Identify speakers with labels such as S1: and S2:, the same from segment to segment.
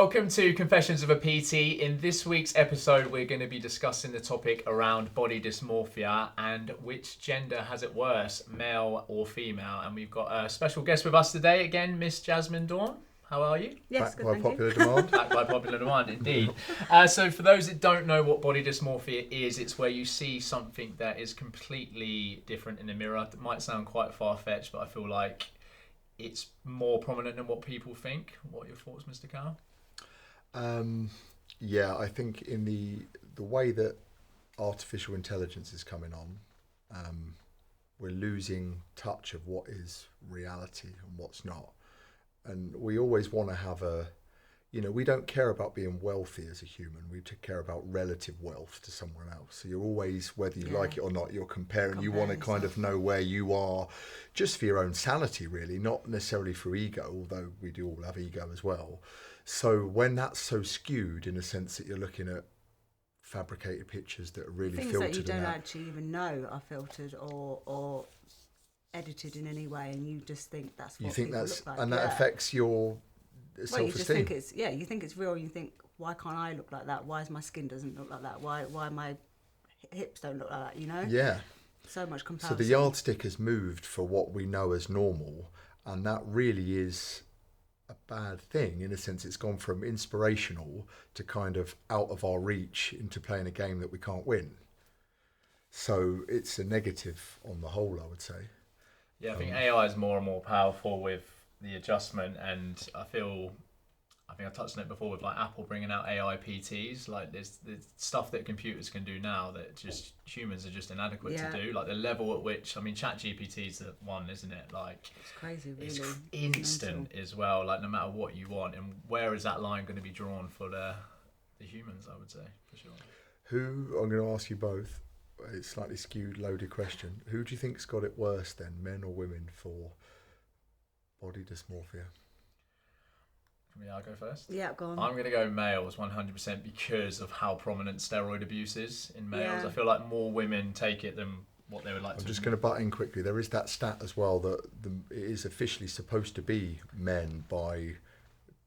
S1: Welcome to Confessions of a PT. In this week's episode, we're going to be discussing the topic around body dysmorphia and which gender has it worse, male or female. And we've got a special guest with us today, again, Miss Jasmine Dawn. How are you?
S2: Yes,
S3: Back by popular demand.
S1: Back by popular demand, indeed. So for those that don't know what body dysmorphia is, it's where you see something that is completely different in the mirror. It might sound quite far-fetched, but I feel like it's more prominent than what people think. What are your thoughts, Mr. Cowell?
S3: Yeah, I think in the way that artificial intelligence is coming on, we're losing touch of what is reality and what's not. And we always want to have we don't care about being wealthy as a human. We care about relative wealth to someone else. So you're always, whether you like it or not, you're comparing. You want to kind of know where you are just for your own sanity, really, not necessarily for ego, although we do all have ego as well. So when that's so skewed in a sense that you're looking at fabricated pictures that are really
S2: things
S3: filtered,
S2: that you don't actually even know are filtered or edited in any way, and you just think that's what
S3: you think
S2: people
S3: that's
S2: look like.
S3: and that affects your self-esteem.
S2: You just think you think it's real. You think, why can't I look like that? Why is my skin doesn't look like that? Why my hips don't look like that? You know?
S3: Yeah.
S2: So much comparison.
S3: So the yardstick has moved for what we know as normal, and that really is a bad thing. In a sense, it's gone from inspirational to kind of out of our reach into playing a game that we can't win. So it's a negative on the whole, I would say.
S1: Yeah, I think AI is more and more powerful with the adjustment, and I think I touched on it before with like Apple bringing out AI PTs. Like there's stuff that computers can do now that just humans are just inadequate to do. Like the level at which, I mean, ChatGPT is the one, isn't it? Like
S2: it's crazy, really.
S1: It's instant as well. Like no matter what you want, and where is that line going to be drawn for the humans? I would say for sure.
S3: I'm going to ask you both. It's slightly skewed, loaded question. Who do you think's got it worse then, men or women, for body dysmorphia?
S1: Yeah, I'll go first.
S2: Yeah, go on.
S1: I'm going to go males 100% because of how prominent steroid abuse is in males.
S2: Yeah.
S1: I feel like more women take it than what they would like to.
S3: I'm just going to butt in quickly. There is that stat as well that it is officially supposed to be men by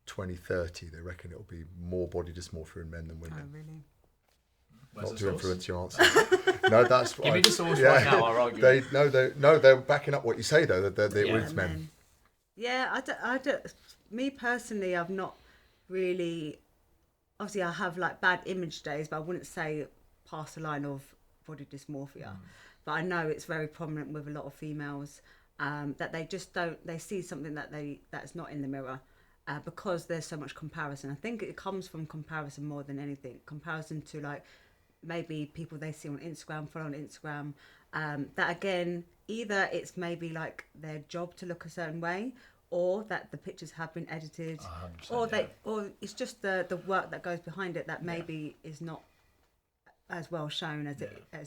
S3: 2030. They reckon it'll be more body dysmorphia in men than women.
S2: Oh, really?
S1: Where's
S3: Not
S1: the
S3: to
S1: source?
S3: influence your answer. No, that's
S1: Give me the source right now. I'll argue.
S3: They're backing up what you say though. That it was men.
S2: Yeah, I don't. Me personally, I've not really. Obviously, I have like bad image days, but I wouldn't say past the line of body dysmorphia. But I know it's very prominent with a lot of females that they just don't. They see something that's not in the mirror. Because there's so much comparison. I think it comes from comparison more than anything. Comparison to like maybe people they see on Instagram, follow on Instagram. That again, either it's maybe like their job to look a certain way, or that the pictures have been edited, or it's just the work that goes behind it that maybe is not as well shown as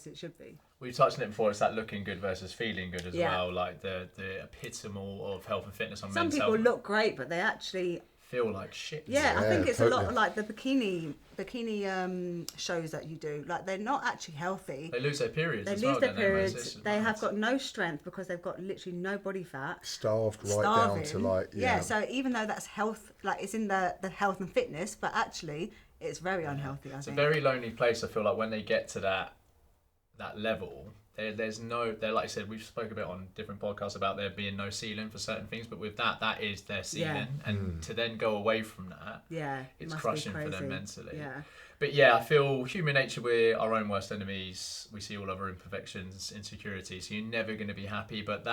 S2: it should be.
S1: We've touched on it before. It's that looking good versus feeling good as well. Like the epitome of health and fitness on
S2: Some
S1: men's
S2: people
S1: health.
S2: look great, but they actually
S1: Feel like shit.
S2: Yeah, I think it's totally. A lot of like the bikini shows that you do. Like they're not actually healthy.
S1: They lose their periods.
S2: They lose their periods. They have got no strength because they've got literally no body fat.
S3: Starving. Down to like
S2: yeah. So even though that's health, like it's in the health and fitness, but actually it's very unhealthy. I think
S1: it's a very lonely place. I feel like when they get to that level. There's no, like I said, we've spoken a bit on different podcasts about there being no ceiling for certain things, but with that is their ceiling, and to then go away from that, it's crushing for them mentally. Yeah. But yeah, I feel human nature, we're our own worst enemies. We see all of our imperfections, insecurities. So you're never going to be happy, but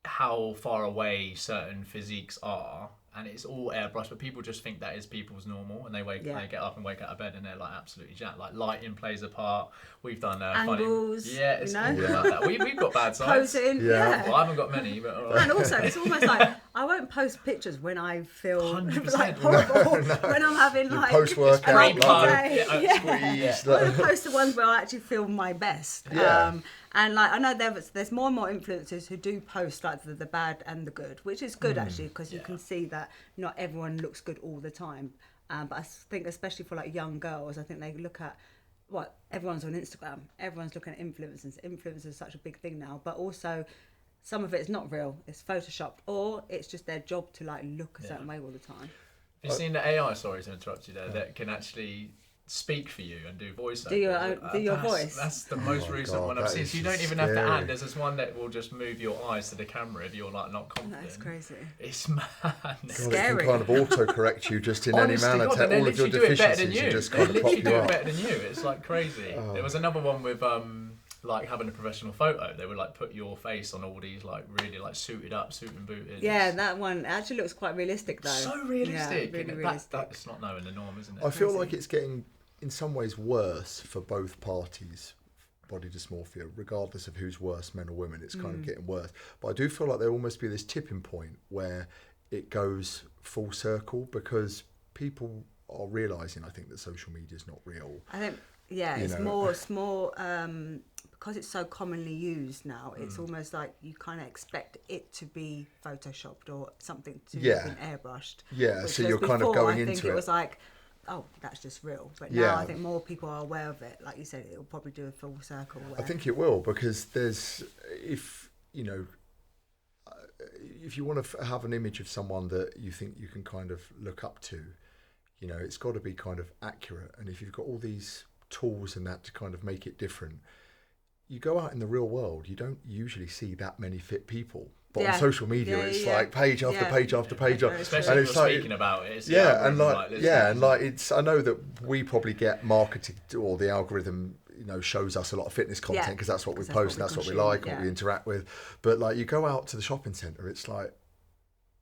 S1: how far away certain physiques are. And it's all airbrush, but people just think that is people's normal, and they get up and wake out of bed, and they're like absolutely jacked. Like lighting plays a part. We've done
S2: angles,
S1: funny, it's all like that. We've got bad sides.
S2: Posing,
S1: Well, I haven't got many, but all right.
S2: And also, it's almost like I won't post pictures when I feel like horrible. When I'm having like
S3: post workout,
S2: squeeze. I want to post the ones where I actually feel my best. And like I know there's more and more influencers who do post like the bad and the good, which is good actually, because you can see that not everyone looks good all the time. But I think especially for like young girls, I think they look at everyone's on Instagram, everyone's looking at influencers. Influencers is such a big thing now, but also some of it is not real, it's photoshopped, or it's just their job to like look a certain way all the time.
S1: Have you seen the AI, sorry to interrupt you there, that can actually speak for you and do voiceover?
S2: Do your voice?
S1: That's the most recent one I've seen. So you don't even have to add. There's this one that will just move your eyes to the camera if you're like not confident.
S2: That's crazy.
S1: It's mad.
S2: Scary.
S3: It can kind of auto-correct you just in any manner.
S1: God,
S3: all of your deficiencies
S1: you.
S3: and just
S1: They
S3: kind of pop
S1: literally
S3: you
S1: do it
S3: up.
S1: better than you. It's like crazy. There was another one with like having a professional photo. They would like put your face on all these like really like suited up, suit and booted.
S2: Yeah, that one actually looks quite realistic though.
S1: So realistic.
S2: Yeah, really realistic.
S1: That's not knowing the norm, isn't it?
S3: I feel like it's getting, in some ways, worse for both parties. Body dysmorphia, regardless of who's worse, men or women, it's kind of getting worse. But I do feel like there almost be this tipping point where it goes full circle because people are realising, I think, that social media is not real.
S2: I think, it's more because it's so commonly used now. It's almost like you kind of expect it to be photoshopped or something to have been airbrushed.
S3: Yeah, so you're kind of going into it.
S2: I think it was like, oh, that's just real. But now I think more people are aware of it. Like you said, it'll probably do a full circle.
S3: I think it will, because if you want to have an image of someone that you think you can kind of look up to, it's got to be kind of accurate. And if you've got all these tools and that to kind of make it different, you go out in the real world, you don't usually see that many fit people. But on social media, it's like page after page after page.
S1: Especially
S3: and
S1: if you're speaking about it. It's
S3: it's. I know that we probably get marketed, or the algorithm, shows us a lot of fitness content because that's what we post, and that's what we like, what we interact with. But like, you go out to the shopping centre, it's like,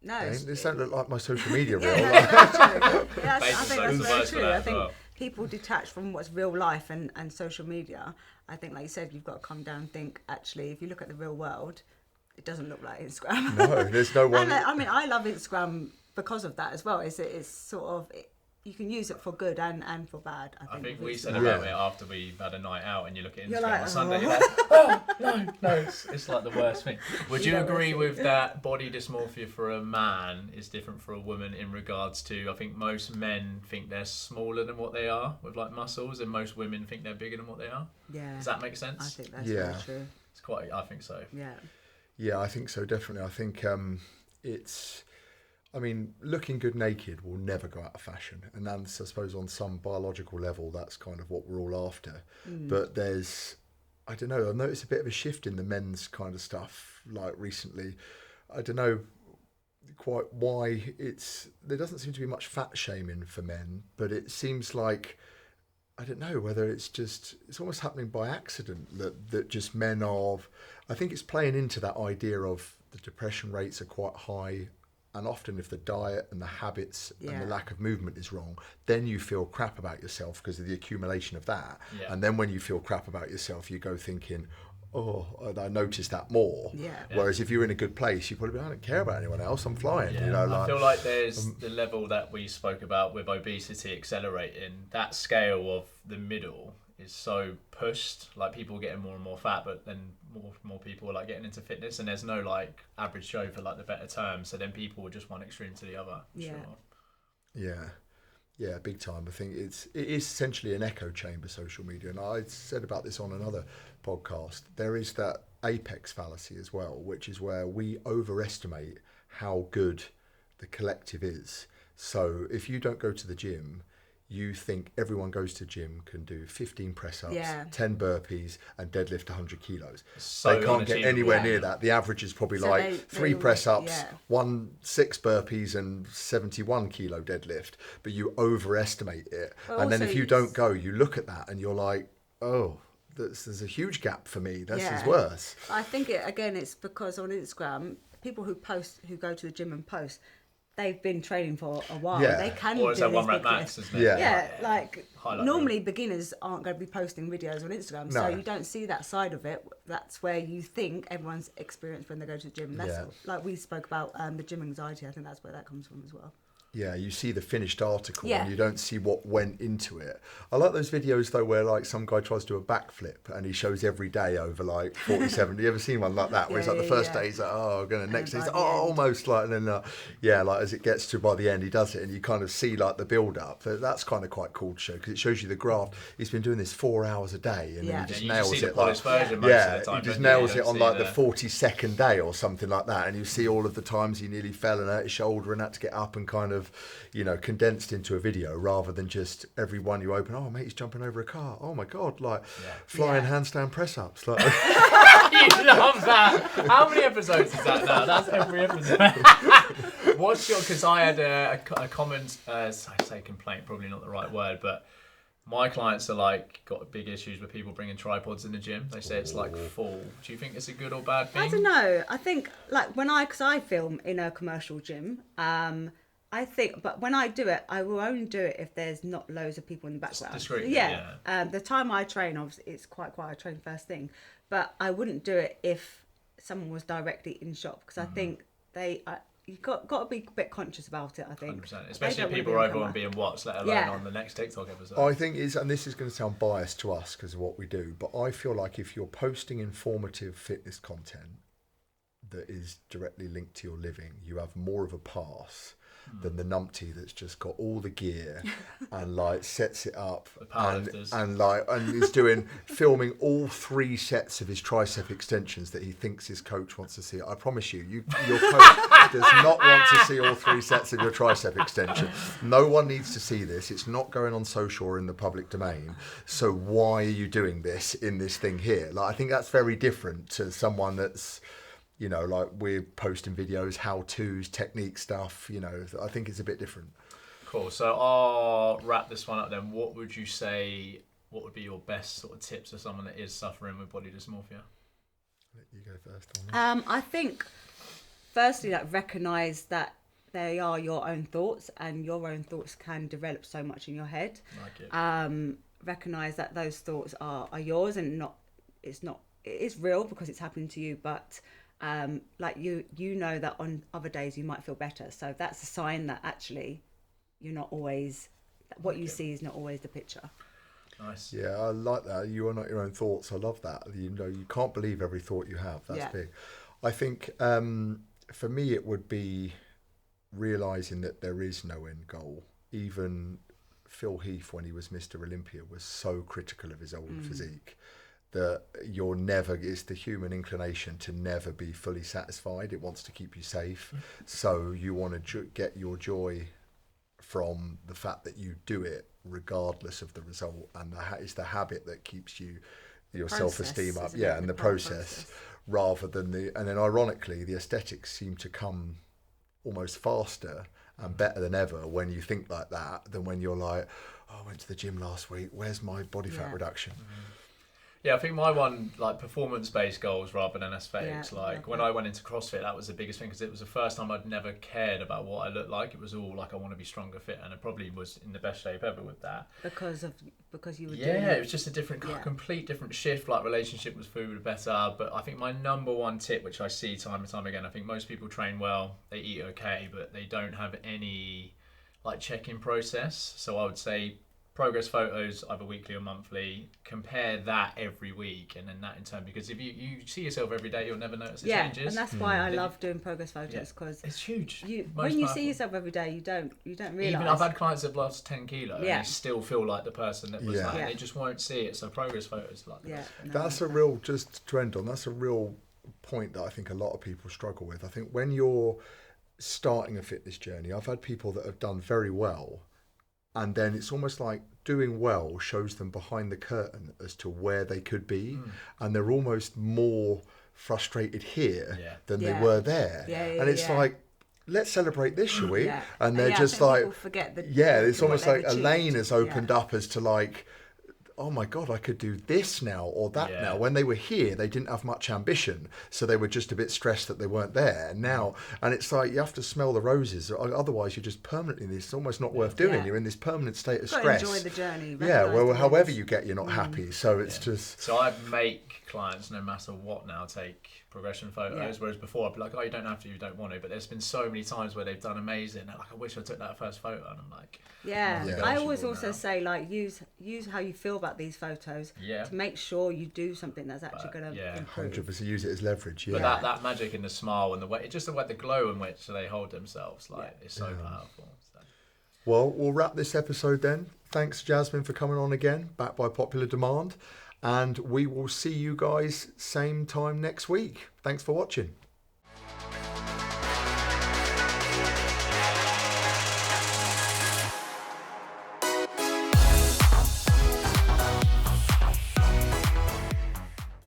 S3: no, this don't look like my social media reel.
S2: I think that's very true. I think people detach from what's real life and social media. I think, like you said, you've got to come down and think, actually, if you look at the real world, it doesn't look like Instagram.
S3: No, there's no one.
S2: And, I love Instagram because of that as well. It's sort of, you can use it for good and for bad. I think
S1: we said about it after we've had a night out, and you look at Instagram
S2: like,
S1: on Sunday, you're like, no, it's like the worst thing. Would you agree with that? Body dysmorphia for a man is different for a woman in regards to, I think most men think they're smaller than what they are with like muscles, and most women think they're bigger than what they are.
S2: Yeah.
S1: Does that make sense?
S2: I think that's very true.
S1: It's quite. I think so.
S2: Yeah.
S3: Yeah, I think so, definitely. I think looking good naked will never go out of fashion. And that's, I suppose, on some biological level, that's kind of what we're all after. But there's, I don't know, I've noticed a bit of a shift in the men's kind of stuff, like recently. I don't know quite why there doesn't seem to be much fat shaming for men, but it seems like, I don't know whether it's almost happening by accident that just men I think it's playing into that idea of the depression rates are quite high, and often if the diet and the habits and the lack of movement is wrong, then you feel crap about yourself because of the accumulation of that. Yeah. And then when you feel crap about yourself, you go thinking, oh, I noticed that more. Yeah. Whereas if you're in a good place, you probably I don't care about anyone else, I'm flying.
S1: Yeah. I feel like there's the level that we spoke about with obesity accelerating, that scale of the middle is so pushed, like people getting more and more fat, but then more people are like getting into fitness, and there's no like average Joe for like the better term, so then people will just one extreme to the other.
S3: Yeah, big time. I think it is essentially an echo chamber, social media, and I said about this on another podcast. There is that apex fallacy as well, which is where we overestimate how good the collective is. So if you don't go to the gym, you think everyone goes to gym can do 15 press-ups, 10 burpees, and deadlift 100 kilos. So they can't get anywhere near that. The average is probably three press-ups, 6 burpees, and 71 kilo deadlift. But you overestimate it. But and then if you don't go, you look at that and you're like, oh, there's a huge gap for me. This is worse.
S2: I think, it's because on Instagram, people who go to the gym and post, they've been training for a while.
S3: Yeah.
S2: They can
S1: or is that 1 rep max, isn't it?
S2: Yeah, normally beginners aren't going to be posting videos on Instagram, so you don't see that side of it. That's where you think everyone's experienced when they go to the gym. That's like we spoke about the gym anxiety. I think that's where that comes from as well.
S3: Yeah, you see the finished article and you don't see what went into it. I like those videos though where like some guy tries to do a backflip and he shows every day over like 47. Have you ever seen one like that where it's like the first day he's like, oh, I'm gonna next day he's like, almost like, and then like as it gets to by the end he does it and you kind of see like the build up. That's kind of quite cool to show because it shows you the graph. He's been doing this 4 hours a day and then he just nails it. He just nails it on like the 42nd day or something like that, and you see all of the times he nearly fell and hurt his shoulder and had to get up and kind of of, condensed into a video rather than just every one you open, oh, mate, he's jumping over a car. Oh, my God, flying handstand press-ups. Like,
S1: you love that. How many episodes is that now? That's every episode. Because I had a common, I say complaint, probably not the right word, but my clients are got big issues with people bringing tripods in the gym. They say it's full. Do you think it's a good or bad thing?
S2: I don't know. I think because I film in a commercial gym, but when I do it, I will only do it if there's not loads of people in the background.
S1: Discreetly,
S2: the time I train, obviously, it's quite quiet. I train first thing, but I wouldn't do it if someone was directly in shop, because I think you've got to be a bit conscious about it, I think.
S1: 100%. Especially if people are over on being watched, let alone on the next TikTok episode.
S3: I think and this is going to sound biased to us because of what we do, but I feel like if you're posting informative fitness content that is directly linked to your living, you have more of a pass than the numpty that's just got all the gear and sets it up and is filming all 3 sets of his tricep extensions that he thinks his coach wants to see. I promise you, your coach does not want to see all 3 sets of your tricep extension. No one needs to see this. It's not going on social or in the public domain. So why are you doing this in this thing here? I think that's very different to someone that's, we're posting videos, how-tos, technique stuff, I think it's a bit different.
S1: Cool. So I'll wrap this one up then. What would you say, what would be your best sort of tips for someone that is suffering with body dysmorphia?
S3: Let you go first on that.
S2: I think, firstly, recognise that they are your own thoughts, and your own thoughts can develop so much in your head. Recognise that those thoughts are yours, and it is real because it's happening to you, but you know that on other days you might feel better, so that's a sign that actually you're not always, what you see is not always the picture.
S1: Nice.
S3: Yeah, I like that. You are not your own thoughts. I love that. You can't believe every thought you have. That's big. I think for me it would be realising that there is no end goal. Even Phil Heath, when he was Mr. Olympia, was so critical of his own physique. That it's the human inclination to never be fully satisfied. It wants to keep you safe. So you want to get your joy from the fact that you do it regardless of the result. And it's the habit that keeps your self-esteem up. Yeah, and the process rather than and then ironically, the aesthetics seem to come almost faster and better than ever when you think like that than when you're like, oh, I went to the gym last week. Where's my body fat reduction?
S1: Yeah, I think my one, performance-based goals rather than aesthetics. When I went into CrossFit, that was the biggest thing because it was the first time I'd never cared about what I looked like. It was all I want to be stronger, fit, and I probably was in the best shape ever with that.
S2: Because you were doing
S1: Yeah, it was just a complete different shift. Relationship with food was better. But I think my number one tip, which I see time and time again, I think most people train well, they eat okay, but they don't have any check-in process. So I would say, progress photos either weekly or monthly, compare that every week, and then that in turn, because if you see yourself every day, you'll never notice the changes.
S2: And that's why I love doing progress photos, because
S1: it's huge.
S2: When you see yourself every day, you don't realise.
S1: Even I've had clients that have lost 10 kilos and they still feel like the person that was they just won't see it. So progress photos
S3: that's a real, just to end on, that's a real point that I think a lot of people struggle with. I think when you're starting a fitness journey, I've had people that have done very well, and then it's almost like doing well shows them behind the curtain as to where they could be, and they're almost more frustrated here than they were there. And it's like, let's celebrate this, shall we? And they're just
S2: forget
S3: it's almost like a lane has opened up as to oh my God, I could do this now or that now. When they were here, they didn't have much ambition, so they were just a bit stressed that they weren't there. Now, and it's like you have to smell the roses, otherwise you're just permanently, it's almost not worth doing. You're in this permanent state of stress.
S2: Enjoy the journey.
S3: However you get, you're not happy. So it's just...
S1: So I make clients, no matter what now, take progression photos, whereas before I'd be like, oh, you don't have to, you don't want to, but there's been so many times where they've done amazing, and I wish I took that first photo, and I'm like...
S2: I always also say, use how you feel about these photos to make sure you do something that's actually going to improve.
S3: 100% use it as leverage.
S1: But that magic in the smile and the way, just the glow in which they hold themselves, is so powerful. So.
S3: Well, we'll wrap this episode then. Thanks, Jasmine, for coming on again, back by popular demand, and we will see you guys same time next week. Thanks for watching.